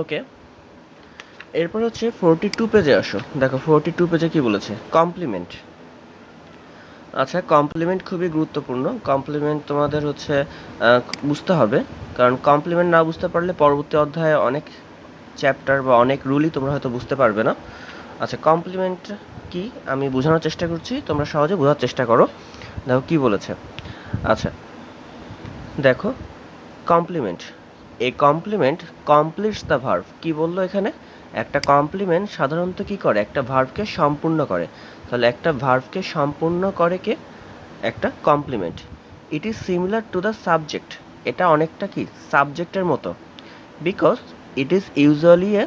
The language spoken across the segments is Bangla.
ওকে, এরপর হচ্ছে 42 পেজে আসো। দেখো 42 পেজে কি বলেছে, কমপ্লিমেন্ট। আচ্ছা, কমপ্লিমেন্ট খুবই গুরুত্বপূর্ণ। কমপ্লিমেন্ট তোমাদের হচ্ছে বুঝতে হবে, কারণ কমপ্লিমেন্ট না বুঝতে পারলে পরবর্তী অধ্যায়ে অনেক চ্যাপ্টার বা অনেক রুলই তোমরা হয়তো বুঝতে পারবে না। আচ্ছা, কমপ্লিমেন্ট কি আমি বোঝানোর চেষ্টা করছি, তোমরা সহজে বোঝার চেষ্টা করো। দেখো কি বলেছে। আচ্ছা, দেখো complement, a complement completes the verb. কি বললো এখানে, একটা কমপ্লিমেন্ট সাধারণত কি করে, একটা ভার্বকে সম্পূর্ণ করে। তাহলে একটা ভার্বকে সম্পূর্ণ করে কে, একটা complement. It is similar to the subject, এটা অনেকটা কি সাবজেক্টের মতো। Because it is usually a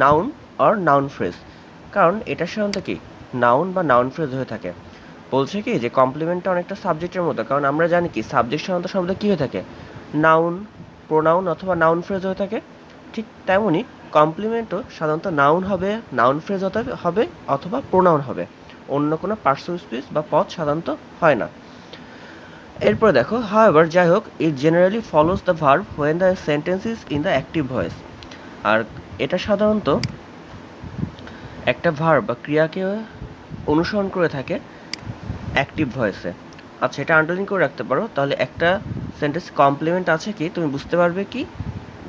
noun or noun phrase, কারণ এটা সাধারণত কি নাউন বা নাউন ফ্রেজ হয়ে থাকে। বলছে কি যে কমপ্লিমেন্টটা অনেকটা সাবজেক্টের মতো, কারণ আমরা জানি কি সাবজেক্ট সাধারণত শব্দ কী হয়ে থাকে, নাউন, প্রোনাউন অথবা নাউন ফ্রেজ হয়ে থাকে। ঠিক তেমনই কমপ্লিমেন্টও সাধারণত নাউন হবে, নাউন ফ্রেজ হবে অথবা প্রোনাউন হবে, অন্য কোনো পার্সন স্পিচ বা পদ সাধারণত হয় না। এরপরে দেখো, হাউএভার যাই হোক, it generally follows the verb when the sentence is in the active voice. আর এটা সাধারণত একটা ভার্ব বা ক্রিয়াকে অনুসরণ করে থাকে অ্যাক্টিভ ভয়েসে। আচ্ছা, এটা আন্ডারলাইন করে রাখতে পারো, তাহলে একটা সেন্টেন্স কমপ্লিমেন্ট আছে কি তুমি বুঝতে পারবে কি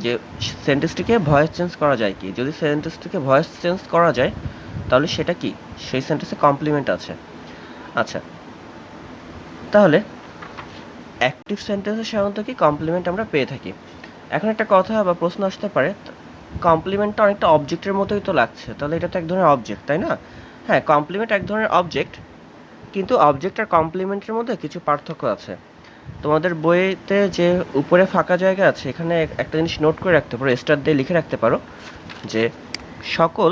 যে সেন্টেন্সটিকে ভয়েস চেঞ্জ করা যায় কি। যদি সেন্টেন্সটিকে ভয়েস চেঞ্জ করা যায় তাহলে সেটা কি, সেই সেন্টেন্সে কমপ্লিমেন্ট আছে। আচ্ছা, তাহলে অ্যাক্টিভ সেন্টেন্সে সাধারণত কি কমপ্লিমেন্ট আমরা পেয়ে থাকি। এখন একটা কথা বা প্রশ্ন আসতে পারে, কমপ্লিমেন্টটা অনেকটা অবজেক্টের মতোই তো লাগছে, তাহলে এটা তো এক ধরনের অবজেক্ট, তাই না? হ্যাঁ, কমপ্লিমেন্ট এক ধরনের অবজেক্ট, কিন্তু অবজেক্ট আর কমপ্লিমেন্টের মধ্যে কিছু পার্থক্য আছে। তোমাদের বইতে যে উপরে ফাঁকা জায়গা আছে, এখানে একটা জিনিস নোট করে রাখতে পারো, স্টার দিয়ে লিখে রাখতে পারো যে সকল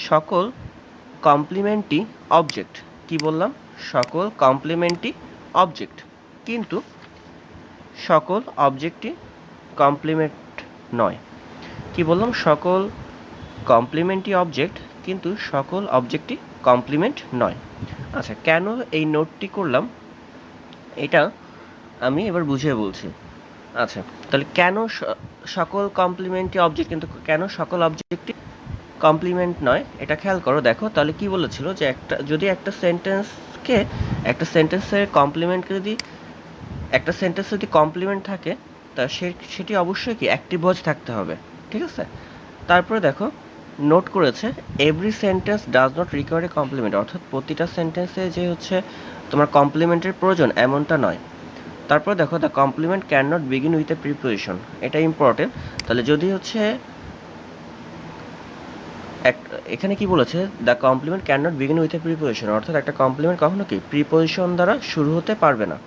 সকল কমপ্লিমেন্টই অবজেক্ট। কি বললাম, সকল কমপ্লিমেন্টই অবজেক্ট, কিন্তু সকল অবজেক্টই কমপ্লিমেন্ট নয়। কি বললাম, সকল কমপ্লিমেন্টই অবজেক্ট, কিন্তু সকল অবজেক্টই কমপ্লিমেন্ট নয়। আচ্ছা, কেন এই নোটটি করলাম এটা আমি এবার বুঝিয়ে বলছি। আচ্ছা, তাহলে কেন সকল কমপ্লিমেন্টই অবজেক্ট কিন্তু কেন সকল অবজেক্টই কমপ্লিমেন্ট নয়, এটা খেয়াল করো। দেখো তাহলে কি বলেছিল যে যদি একটা সেন্টেন্সের কমপ্লিমেন্টকে যদি একটা সেন্টেন্স যদি কমপ্লিমেন্ট থাকে তা সেটি অবশ্যই কি অ্যাক্টিভ ভয়েস থাকতে হবে, ঠিক আছে? তারপরে দেখো নোট করেছে every sentence does not require a complement, অর্থাৎ প্রতিটা সেন্টেন্সে যে হচ্ছে তোমার কমপ্লিমেন্টের প্রয়োজন এমনটা নয়। তারপরে দেখো the complement can not begin with a preposition, এটা ইম্পর্টেন্ট। তাহলে যদি হচ্ছে এখানে কি বলেছে, the complement can not begin with a preposition, অর্থাৎ একটা কমপ্লিমেন্ট কখনো কি প্রিপোজিশন দ্বারা শুরু হতে পারবে না।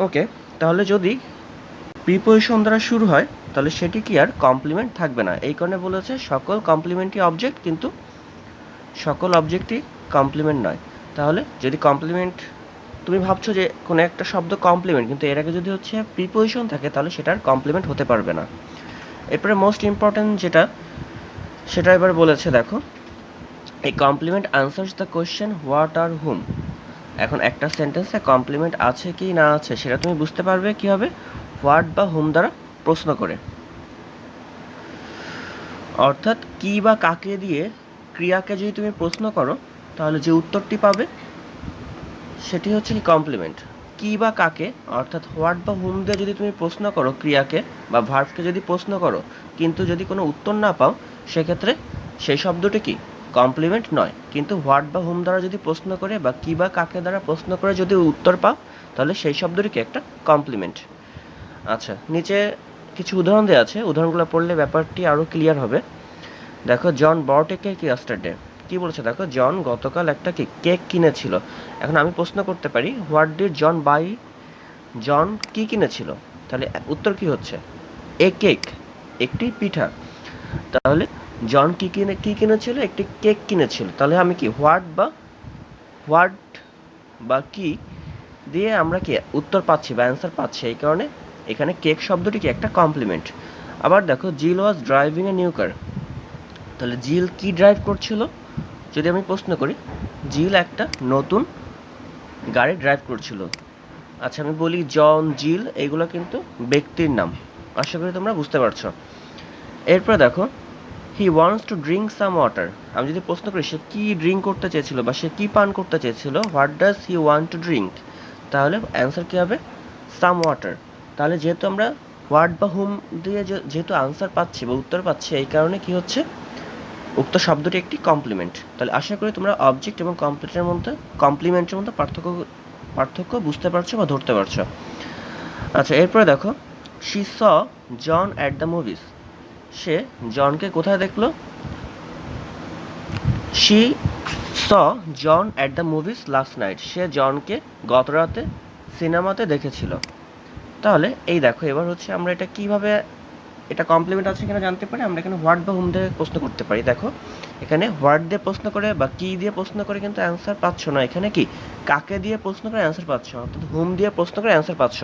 ওকে, তাহলে যদি প্রিপোজিশন দ্বারা শুরু হয় তাহলে সেটি কি আর কমপ্লিমেন্ট থাকবে না। এই কারণে বলেছে সকল কমপ্লিমেন্টই অবজেক্ট, কিন্তু সকল অবজেক্টই কমপ্লিমেন্ট নয়। তাহলে যদি কমপ্লিমেন্ট, তুমি ভাবছো যে কোনো একটা শব্দ কমপ্লিমেন্ট, কিন্তু এর আগে যদি হচ্ছে প্রিপোজিশন থাকে তাহলে সেটার কমপ্লিমেন্ট হতে পারবে না। এরপরে মোস্ট ইম্পর্ট্যান্ট যেটা, সেটা এবার বলেছে দেখো, এই complement answers the question what or whom. এখন একটা সেন্টেন্সে কমপ্লিমেন্ট আছে কি না আছে সেটা তুমি বুঝতে পারবে কীভাবে, হোয়াট বা হুম দ্বারা প্রশ্ন করে। অর্থাৎ কি বা কাকে দিয়ে ক্রিয়াকে যদি তুমি প্রশ্ন করো তাহলে যে উত্তরটি পাবে সেটি হচ্ছে কি কমপ্লিমেন্ট। কি বা কাকে অর্থাৎ হোয়াট বা হুম দিয়ে যদি তুমি প্রশ্ন করো ক্রিয়াকে বা ভার্বকে যদি প্রশ্ন করো, কিন্তু যদি কোনো উত্তর না পাও, সেক্ষেত্রে সেই শব্দটি কি কমপ্লিমেন্ট নয়। কিন্তু হোয়াট বা হুম দ্বারা যদি প্রশ্ন করে বা কি বা কাকে দ্বারা প্রশ্ন করে যদি উত্তর পাও তাহলে সেই শব্দটি কি একটা কমপ্লিমেন্ট। আচ্ছা, নিচে কিছু উদাহরণ দেওয়া আছে, উদাহরণগুলো পড়লে ব্যাপারটি আরও ক্লিয়ার হবে। দেখো, জন বট এ কেক ইয়েস্টারডে। কি বলেছে দেখো, জন গতকাল একটা কেক কিনেছিল। এখন আমি প্রশ্ন করতে পারি হোয়াট ডিড জন বাই, জন কি কিনেছিল, তাহলে উত্তর কি হচ্ছে এ কেক, একটি পিঠা। তাহলে জন কি কিনেছিল, একটি কেক কিনেছিল। তাহলে আমি কি হোয়াট বা কি দিয়ে আমরা কি উত্তর পাচ্ছি বা অ্যান্সার পাচ্ছি, এই কারণে এখানে কেক শব্দটি কি একটা কমপ্লিমেন্ট। আবার দেখো, জিল ওয়াজ ড্রাইভিং এ নিউ কার। তাহলে জিল কি ড্রাইভ করছিল, যদি আমি প্রশ্ন করি জিল একটা নতুন গাড়ি ড্রাইভ করছিল। আচ্ছা, আমি বলি জন, জিল, এগুলো কিন্তু ব্যক্তির নাম, আশা করি তোমরা বুঝতে পারছো। এরপরে দেখো, he wants to drink some water. আমি যদি প্রশ্ন করি সে কি ড্রিঙ্ক করতে চেয়েছিল বা সে কি পান করতে চেয়েছিল, what does he want to drink, তাহলে অ্যান্সার কী হবে? Some water. তাহলে যেহেতু আমরা হোয়াট বা হুম দিয়ে যেহেতু আনসার পাচ্ছি বা উত্তর পাচ্ছি, এই কারণে কি হচ্ছে, উক্ত শব্দটি একটি কমপ্লিমেন্ট। তাহলে আশা করি তোমরা অবজেক্ট এবং কমপ্লিমেন্টের মধ্যে পার্থক্য বুঝতে পারছো বা ধরতে পারছো। আচ্ছা, এরপরে দেখো, she saw John at the movies. সে জনকে কোথায় দেখলো? She saw John at the movies last night. সে জনকে গত রাতে সিনেমাতে দেখেছিল। তাহলে এই দেখো, এবার হচ্ছে আমরা এটা কিভাবে, এটা কমপ্লিমেন্ট আছে কিনা জানতে পারি। আমরা এখানে হোয়াট বা হুম দিয়ে প্রশ্ন করতে পারি। দেখো এখানে হোয়াট দিয়ে প্রশ্ন করে বা কি দিয়ে প্রশ্ন করে কিন্তু অ্যান্সার পাচ্ছ না। এখানে কি কাকে দিয়ে প্রশ্ন করে অ্যান্সার পাচ্ছ, অর্থাৎ হুম দিয়ে প্রশ্ন করে অ্যান্সার পাচ্ছ।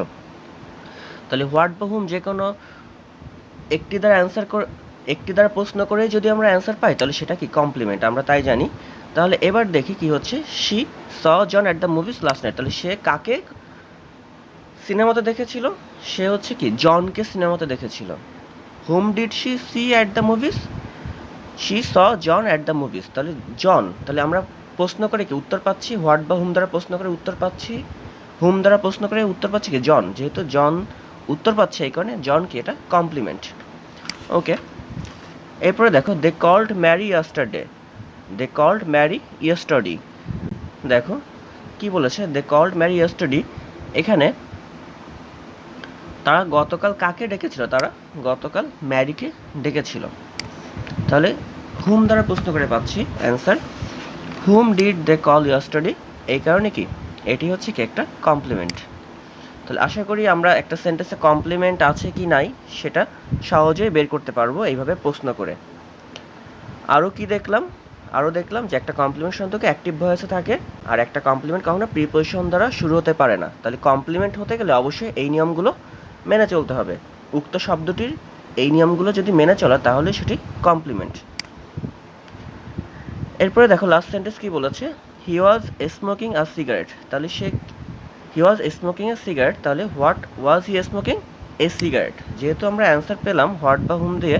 তাহলে হোয়াট বা হুম যে কোনো একটি দ্বারা প্রশ্ন করে যদি আমরা অ্যান্সার পাই তাহলে সেটা কি কমপ্লিমেন্ট, আমরা তাই জানি। তাহলে এবার দেখি কি হচ্ছে, she saw John at the movies last night. তাহলে সে কাকে সিনেমাতে দেখেছিল? সে হচ্ছে কি জনকে সিনেমাতে দেখেছিল। Hmm did she see at the movies? She saw John at the movies. তাহলে জন, তাহলে আমরা প্রশ্ন করে কি উত্তর পাচ্ছি, হোয়াট বা হুম দ্বারা প্রশ্ন করে উত্তর পাচ্ছি, হুম দ্বারা প্রশ্ন করে উত্তর পাচ্ছি কি জন। যেহেতু জন উত্তর পাচ্ছে এই কারণে জন কি এটা কমপ্লিমেন্ট। ওকে, এরপরে দেখো, they called Mary yesterday. They called Mary yesterday. দেখো কি বলেছে, দে কল্ড ম্যারি ইয়েস্টারডে। এখানে তারা গতকাল কাকে ডেকেছিল? তারা গতকাল ম্যারিকে ডেকেছিল। তাহলে হুম দ্বারা প্রশ্ন করে পাচ্ছি answer hmm did they call yesterday. এই কারণে কি এটি হচ্ছে কি একটা কমপ্লিমেন্ট। তাহলে আশা করি আমরা একটা সেন্টেন্সে কমপ্লিমেন্ট আছে কি নাই সেটা সহজেই বের করতে পারবো এইভাবে প্রশ্ন করে। আরও কি দেখলাম? আরও দেখলাম যে একটা কমপ্লিমেন্ট শব্দকে অ্যাক্টিভ ভয়েসে থাকে, আর একটা কমপ্লিমেন্ট কখনো প্রিপোজিশন দ্বারা শুরু হতে পারে না। তাহলে কমপ্লিমেন্ট হতে গেলে অবশ্যই এই নিয়মগুলো মেনে চলতে হবে। উক্ত শব্দটির এই নিয়মগুলো যদি মেনে চলে তাহলে সেটি কমপ্লিমেন্ট। এরপরে দেখো লাস্ট সেন্টেন্স কি বলেছে, হি ওয়াজ স্মোকিং আ সিগারেট। তাহলে হি ওয়াজ স্মোকিং এ সিগারেট। তাহলে what was he smoking? A cigarette. যেহেতু আমরা অ্যান্সার পেলাম হোয়াট বা হুম দিয়ে,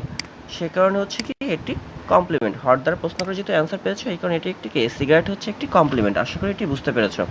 সে কারণে হচ্ছে কি একটি কমপ্লিমেন্ট। হোয়াট দ্বারা প্রশ্ন করে যেহেতু অ্যান্সার পেয়েছো এই কারণে এটি একটি সিগারেট হচ্ছে একটি কমপ্লিমেন্ট। আশা করি এটি বুঝতে পেরেছো।